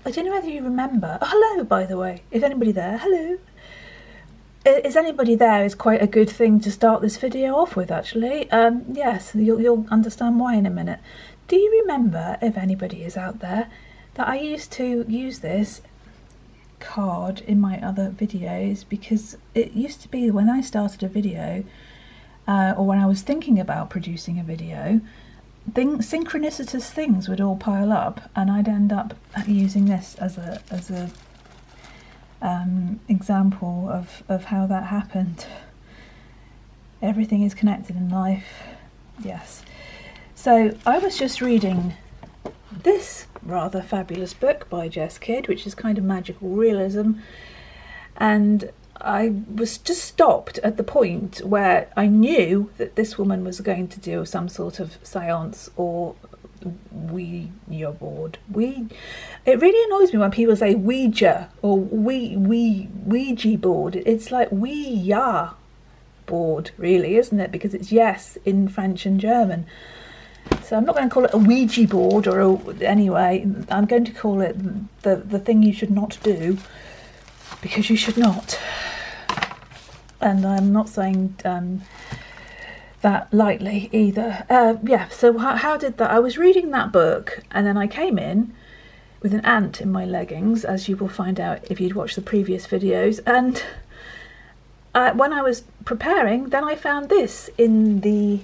I don't know whether you remember. Oh, hello, by the way. Is anybody there? Hello. Is anybody there is quite a good thing to start this video off with, actually. Yes, you'll understand why in a minute. Do you remember, if anybody is out there, that I used to use this card in my other videos, because it used to be when I started a video, or when I was thinking about producing a video, synchronicitous things would all pile up, and I'd end up using this as a example of how that happened. Everything is connected in life. Yes. So I was just reading this rather fabulous book by Jess Kidd, which is kind of magical realism, and I was just stopped at the point where I knew that this woman was going to do some sort of seance or Ouija board. It really annoys me when people say Ouija or Ouija board. It's like Ouija board, really, isn't it? Because it's yes in French and German. So I'm not going to call it a Ouija board, anyway. I'm going to call it the thing you should not do, because you should not. And I'm not saying that lightly either. Yeah, so how did that? I was reading that book, and then I came in with an ant in my leggings, as you will find out if you'd watched the previous videos. And when I was preparing, then I found this in the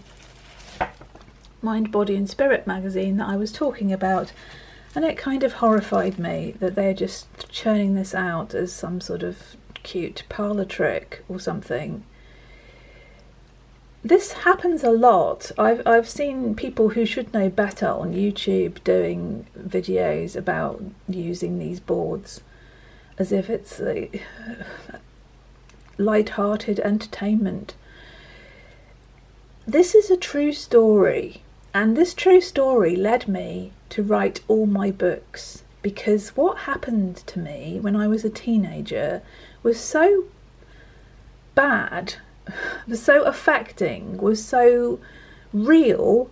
Mind, Body and Spirit magazine that I was talking about, and it kind of horrified me that they're just churning this out as some sort of cute parlour trick or something. This happens a lot. I've seen people who should know better on YouTube doing videos about using these boards as if it's a light-hearted entertainment. This is a true story, and this true story led me to write all my books, because what happened to me when I was a teenager was so bad, was so affecting, was so real,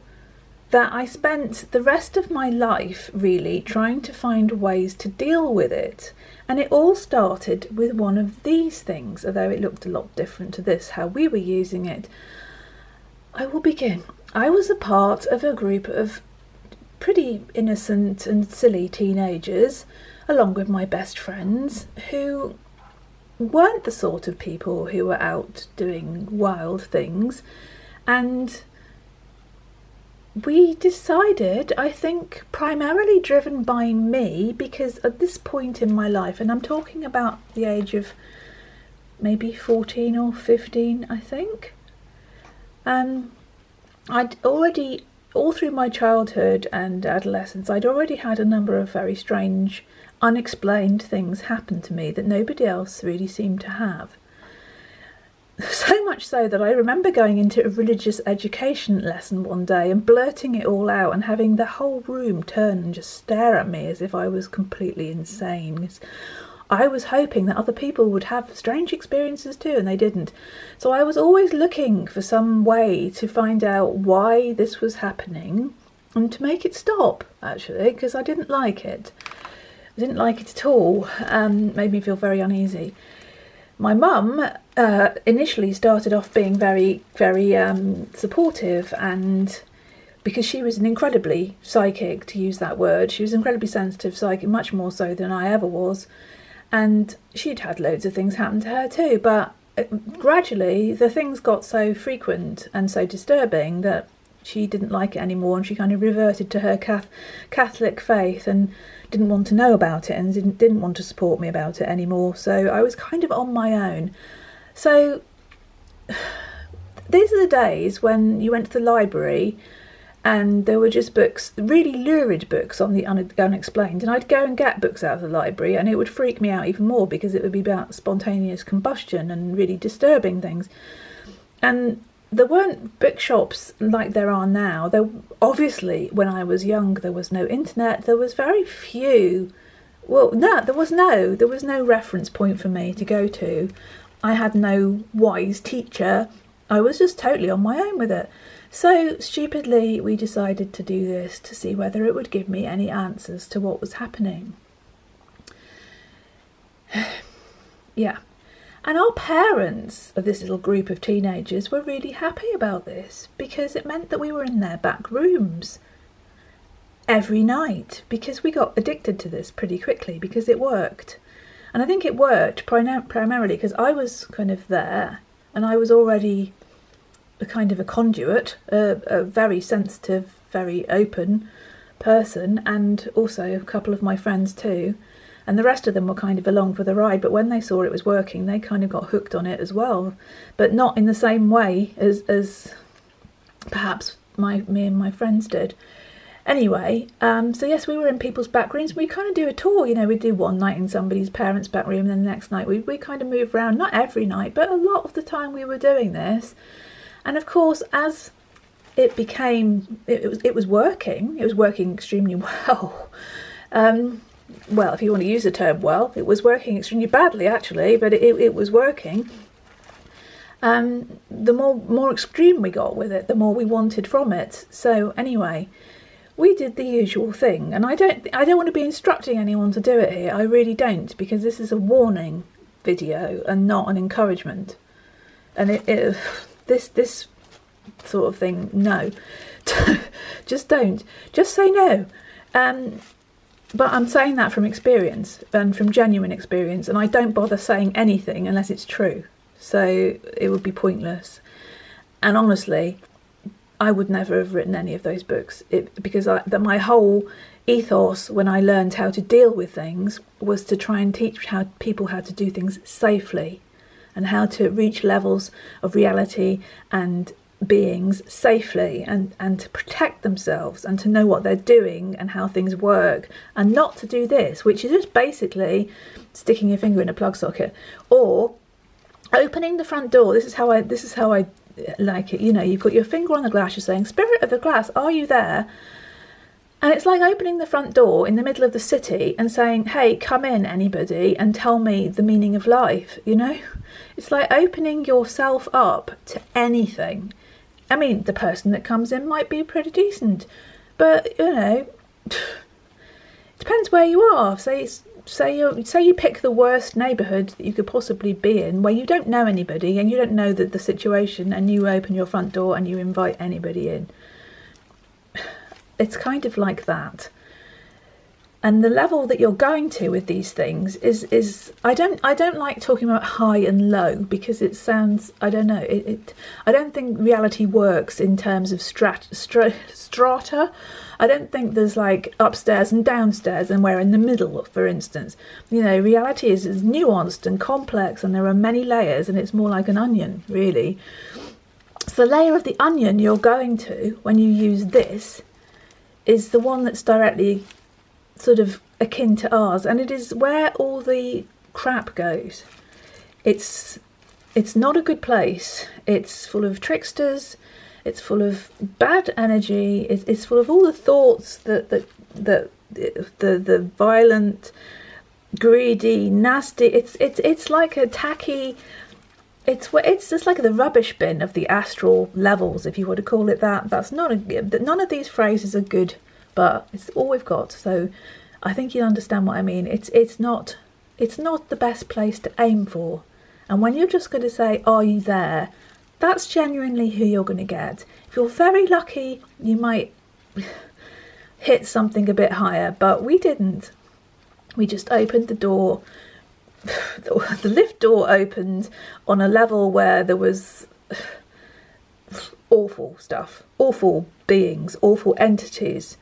that I spent the rest of my life really trying to find ways to deal with it. And it all started with one of these things, although it looked a lot different to this, how we were using it. I will begin. I was a part of a group of pretty innocent and silly teenagers, along with my best friends, who weren't the sort of people who were out doing wild things. And we decided, I think primarily driven by me, because at this point in my life, and I'm talking about the age of maybe 14 or 15, I think, I'd already, all through my childhood and adolescence, I'd already had a number of very strange, unexplained things happen to me that nobody else really seemed to have. So much so that I remember going into a religious education lesson one day and blurting it all out, and having the whole room turn and just stare at me as if I was completely insane. I was hoping that other people would have strange experiences too, and they didn't. So I was always looking for some way to find out why this was happening and to make it stop, actually, because I didn't like it. I didn't like it at all. Made me feel very uneasy. My mum initially started off being very, very supportive, and because she was an incredibly psychic, to use that word, she was incredibly sensitive psychic, much more so than I ever was, and she'd had loads of things happen to her too, but gradually the things got so frequent and so disturbing that she didn't like it anymore, and she kind of reverted to her Catholic faith and didn't want to know about it, and didn't want to support me about it anymore. So I was kind of on my own. So these are the days when you went to the library and there were just books, really lurid books on the unexplained, and I'd go and get books out of the library, and it would freak me out even more because it would be about spontaneous combustion and really disturbing things. And there weren't bookshops like there are now. There, obviously, when I was young, there was no internet. There was very few. Well, no, there was no reference point for me to go to. I had no wise teacher. I was just totally on my own with it. So stupidly, we decided to do this to see whether it would give me any answers to what was happening. Yeah. And our parents of this little group of teenagers were really happy about this, because it meant that we were in their back rooms every night, because we got addicted to this pretty quickly because it worked. And I think it worked primarily because I was kind of there, and I was already a kind of a conduit, a very sensitive, very open person, and also a couple of my friends too. And the rest of them were kind of along for the ride, but when they saw it was working, they kind of got hooked on it as well, but not in the same way as perhaps me and my friends did. Anyway, so yes, we were in people's back rooms. We kind of do a tour, you know, we'd do one night in somebody's parents' back room, and then the next night we kind of move around, not every night, but a lot of the time we were doing this. And of course, as it became, it was working extremely well. Well, if you want to use the term well, it was working extremely badly actually, but it was working. The more extreme we got with it, the more we wanted from it. So anyway, we did the usual thing, and I don't want to be instructing anyone to do it here. I really don't, because this is a warning video and not an encouragement. And this sort of thing, no. Just don't. Just say no. But I'm saying that from experience, and from genuine experience, and I don't bother saying anything unless it's true. So it would be pointless. And honestly, I would never have written any of those books, because my whole ethos when I learned how to deal with things was to try and teach people how to do things safely, and how to reach levels of reality and beings safely, and to protect themselves, and to know what they're doing and how things work, and not to do this, which is just basically sticking your finger in a plug socket or opening the front door. This is how I like it. You know, you've got your finger on the glass, you're saying, "Spirit of the glass, are you there?" And it's like opening the front door in the middle of the city and saying, "Hey, come in, anybody, and tell me the meaning of life." You know, it's like opening yourself up to anything. I mean, the person that comes in might be pretty decent, but you know, it depends where you are. Say you pick the worst neighbourhood that you could possibly be in, where you don't know anybody and you don't know the situation, and you open your front door and you invite anybody in. It's kind of like that. And the level that you're going to with these things is I don't like talking about high and low, because it sounds, I don't know, I don't think reality works in terms of strata. I don't think there's like upstairs and downstairs and we're in the middle, for instance. You know, reality is nuanced and complex, and there are many layers, and it's more like an onion, really. So the layer of the onion you're going to when you use this is the one that's directly sort of akin to ours, and it is where all the crap goes. It's not a good place. It's full of tricksters, it's full of bad energy, it's full of all the thoughts that the violent, greedy, nasty, it's like a tacky, it's just like the rubbish bin of the astral levels, if you want to call it that. That's not none of these phrases are good, but it's all we've got. So I think you understand what I mean. It's not the best place to aim for. And when you're just going to say, "Are you there?" that's genuinely who you're going to get. If you're very lucky, you might hit something a bit higher, but we didn't. We just opened the door. The lift door opened on a level where there was awful stuff, awful beings, awful entities.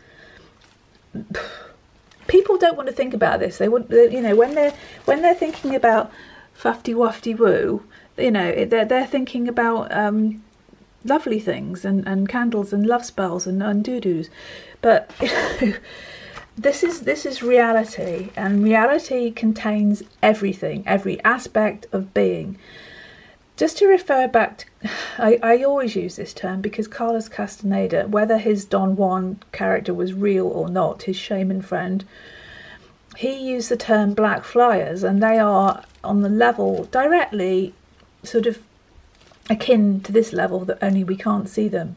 People don't want to think about this. They want, you know, when they're thinking about fufty wufty woo, you know, they're thinking about lovely things and candles and love spells and doo-doos. But you know, this is reality, and reality contains everything, every aspect of being. Just to refer back to, I always use this term because Carlos Castaneda, whether his Don Juan character was real or not, his shaman friend, he used the term black flyers, and they are on the level directly sort of akin to this level, that only we can't see them.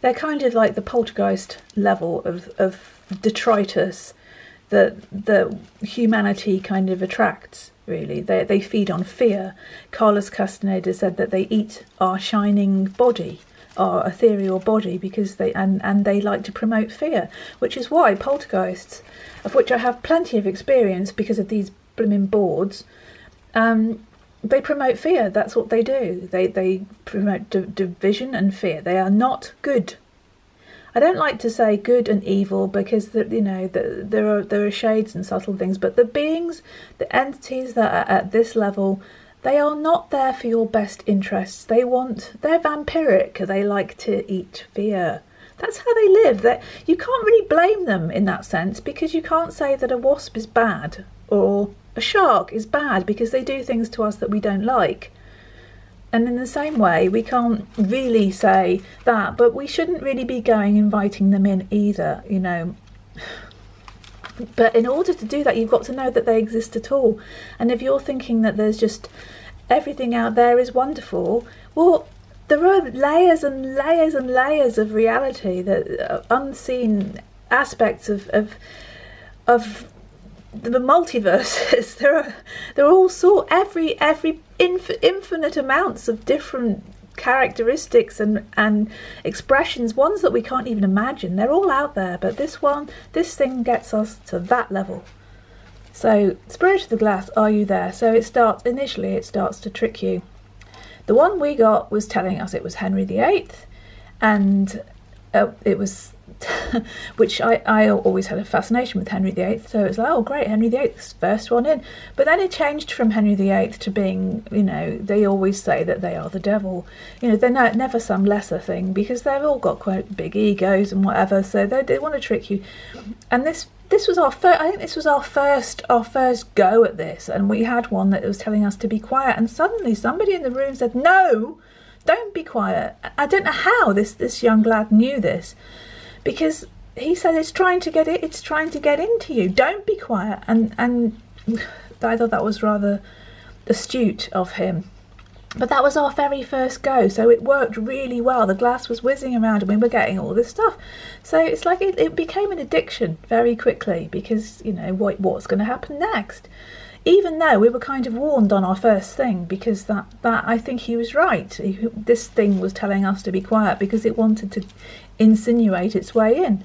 They're kind of like the poltergeist level of detritus, that humanity kind of attracts, really. They feed on fear. Carlos Castaneda said that they eat our shining body, our ethereal body, because they like to promote fear, which is why poltergeists, of which I have plenty of experience because of these blooming boards, they promote fear. That's what they do. They promote division and fear. They are not good. I don't like to say good and evil because there are shades and subtle things, but the beings, the entities that are at this level, they are not there for your best interests. They're vampiric. They like to eat fear. That's how they live. You can't really blame them in that sense, because you can't say that a wasp is bad or a shark is bad because they do things to us that we don't like. And in the same way, we can't really say that, but we shouldn't really be inviting them in either, But in order to do that, you've got to know that they exist at all. And if you're thinking that there's just everything out there is wonderful, well, there are layers and layers and layers of reality, that unseen aspects of the multiverses. There are all every infinite amounts of different characteristics and expressions, ones that we can't even imagine. They're all out there, but this thing gets us to that level. So, Spirit of the Glass, are you there? So it starts to trick you. The one we got was telling us it was Henry VIII, and it was which I always had a fascination with Henry VIII, so it was like, oh great, Henry VIII's first one in. But then it changed from Henry VIII to being, they always say that they are the devil. They're never some lesser thing, because they've all got quite big egos and whatever, so they want to trick you. And this was our first, I think this was our first go at this, and we had one that was telling us to be quiet, and suddenly somebody in the room said, no, don't be quiet. I don't know how this young lad knew this, because he said it's trying to get into you. Don't be quiet. And I thought that was rather astute of him. But that was our very first go, so it worked really well. The glass was whizzing around and we were getting all this stuff. So it's like it became an addiction very quickly, because what's going to happen next? Even though we were kind of warned on our first thing, because that I think he was right. This thing was telling us to be quiet because it wanted to insinuate its way in.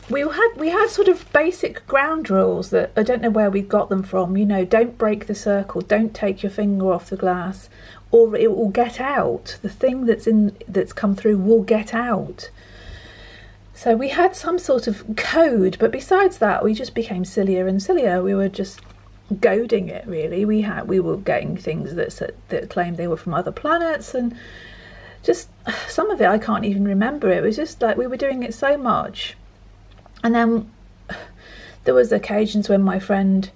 We had sort of basic ground rules that I don't know where we got them from. Don't break the circle, don't take your finger off the glass, or it will get out. The thing that's come through will get out. So we had some sort of code, but besides that, we just became sillier and sillier. We were just goading it, really. We were getting things that claimed they were from other planets, and just some of it I can't even remember. It was just like we were doing it so much. And then there was occasions when my friend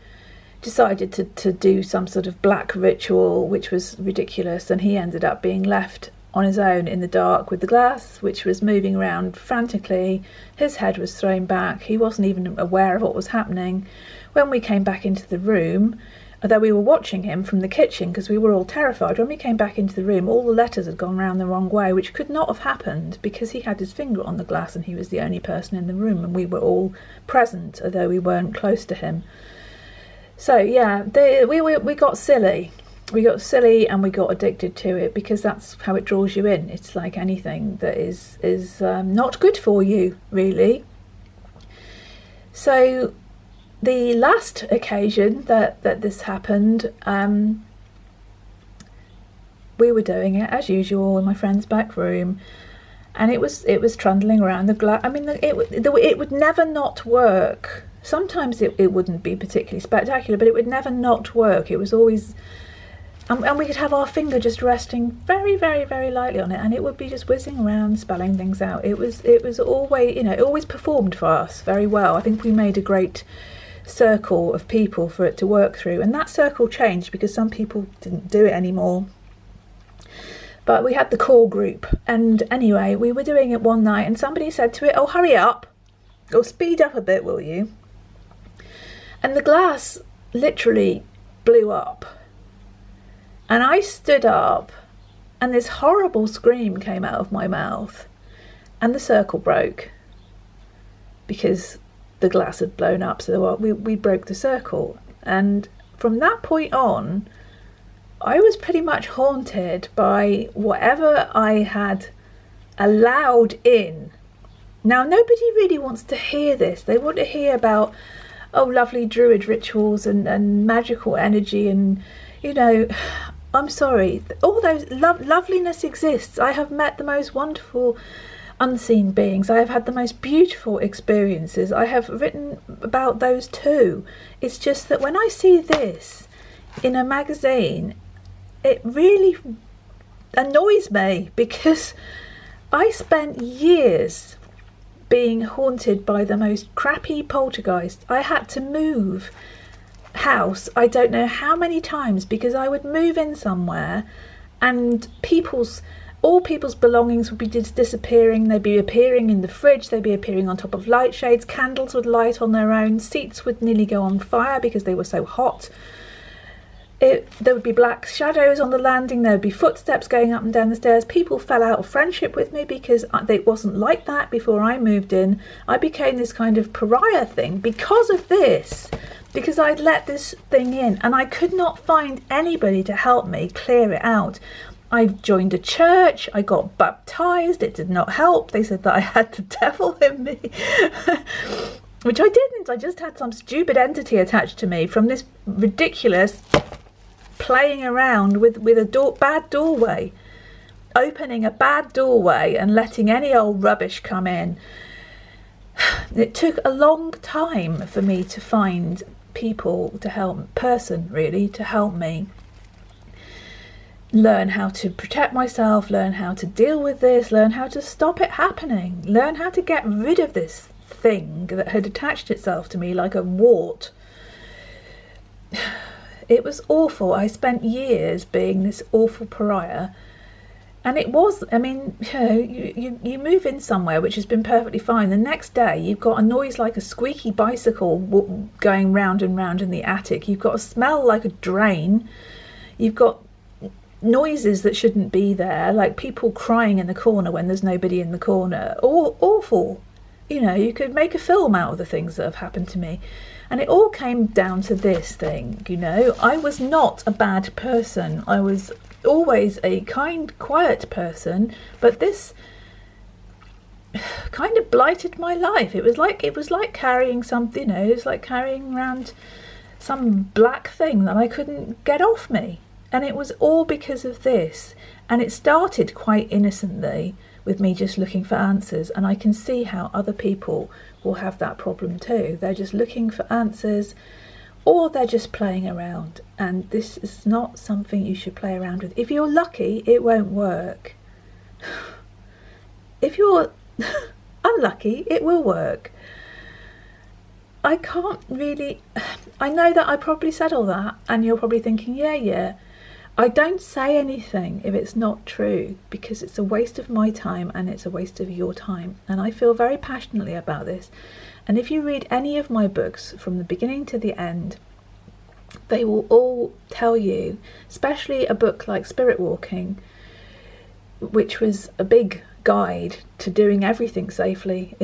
decided to do some sort of black ritual, which was ridiculous, and he ended up being left on his own in the dark with the glass, which was moving around frantically. His head was thrown back. He wasn't even aware of what was happening. When we came back into the room, although we were watching him from the kitchen because we were all terrified, when we came back into the room, all the letters had gone round the wrong way, which could not have happened because he had his finger on the glass and he was the only person in the room, and we were all present, although we weren't close to him. So yeah, we got silly. We got silly and we got addicted to it, because that's how it draws you in. It's like anything that is not good for you, really. So the last occasion that this happened, we were doing it as usual in my friend's back room, and it was trundling around the glass. I mean, it would never not work. Sometimes it wouldn't be particularly spectacular, but it would never not work. It was always, and we could have our finger just resting very, very, very lightly on it, and it would be just whizzing around, spelling things out. It was always, it always performed for us very well. I think we made a great circle of people for it to work through, and that circle changed because some people didn't do it anymore, but we had the core group. And anyway, we were doing it one night and somebody said to it, oh, hurry up, or speed up a bit, will you? And the glass literally blew up, and I stood up and this horrible scream came out of my mouth, and the circle broke, because the glass had blown up, so we broke the circle. And from that point on, I was pretty much haunted by whatever I had allowed in. Now, nobody really wants to hear this. They want to hear about, oh, lovely druid rituals and magical energy, and, you know, I'm sorry, all those loveliness exists. I have met the most wonderful unseen beings. I have had the most beautiful experiences. I have written about those too. It's just that when I see this in a magazine, it really annoys me, because I spent years being haunted by the most crappy poltergeist. I had to move house I don't know how many times, because I would move in somewhere and all people's belongings would be disappearing. They'd be appearing in the fridge, they'd be appearing on top of light shades, candles would light on their own, seats would nearly go on fire because they were so hot. There would be black shadows on the landing, there would be footsteps going up and down the stairs. People fell out of friendship with me because it wasn't like that before I moved in. I became this kind of pariah thing because of this, because I'd let this thing in, and I could not find anybody to help me clear it out. I joined a church, I got baptized, it did not help. They said that I had the devil in me. Which I didn't, I just had some stupid entity attached to me from this ridiculous playing around with a bad doorway, opening a bad doorway and letting any old rubbish come in. It took a long time for me to find people to help, to help me learn how to protect myself, learn how to deal with this, learn how to stop it happening, learn how to get rid of this thing that had attached itself to me like a wart. It was awful. I spent years being this awful pariah, and it was, I mean, you move in somewhere which has been perfectly fine. The next day you've got a noise like a squeaky bicycle going round and round in the attic. You've got a smell like a drain. You've got noises that shouldn't be there, like people crying in the corner when there's nobody in the corner. Awful. You know, you could make a film out of the things that have happened to me. And it all came down to this thing, you know. I was not a bad person. I was always a kind, quiet person, but this kind of blighted my life. It was like carrying something, you know, it was like carrying around some black thing that I couldn't get off me. And it was all because of this. And it started quite innocently with me just looking for answers. And I can see how other people will have that problem too. They're just looking for answers, or they're just playing around. And this is not something you should play around with. If you're lucky, it won't work. If you're unlucky, it will work. I can't really... I know that I probably said all that, and you're probably thinking, yeah. I don't say anything if it's not true, because it's a waste of my time and it's a waste of your time. And I feel very passionately about this. And if you read any of my books from the beginning to the end, they will all tell you, especially a book like Spirit Walking, which was a big guide to doing everything safely.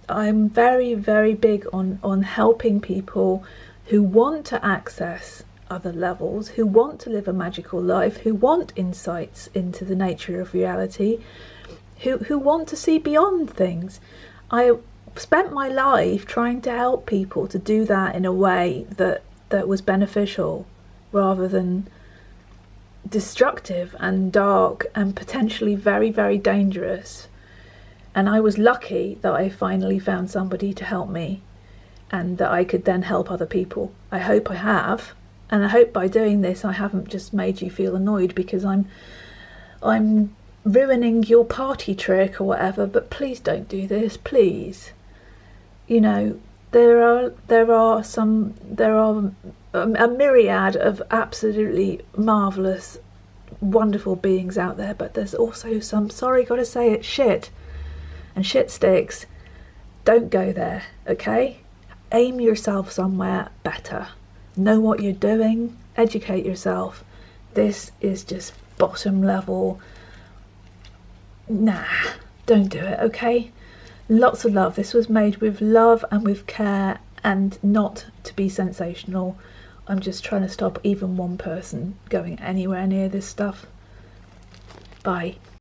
I'm very, very big on helping people who want to access other levels, who want to live a magical life, who want insights into the nature of reality, who want to see beyond things. I spent my life trying to help people to do that in a way that was beneficial rather than destructive and dark and potentially very, very dangerous. And I was lucky that I finally found somebody to help me and that I could then help other people. I hope I have. And I hope by doing this I haven't just made you feel annoyed because I'm ruining your party trick or whatever, but please don't do this, please. You know, there are a myriad of absolutely marvellous, wonderful beings out there, but there's also some, sorry, gotta say it, shit. And shit sticks. Don't go there, okay? Aim yourself somewhere better. Know what you're doing, educate yourself. This is just bottom level. Nah, don't do it, okay? Lots of love. This was made with love and with care, and not to be sensational. I'm just trying to stop even one person going anywhere near this stuff. Bye.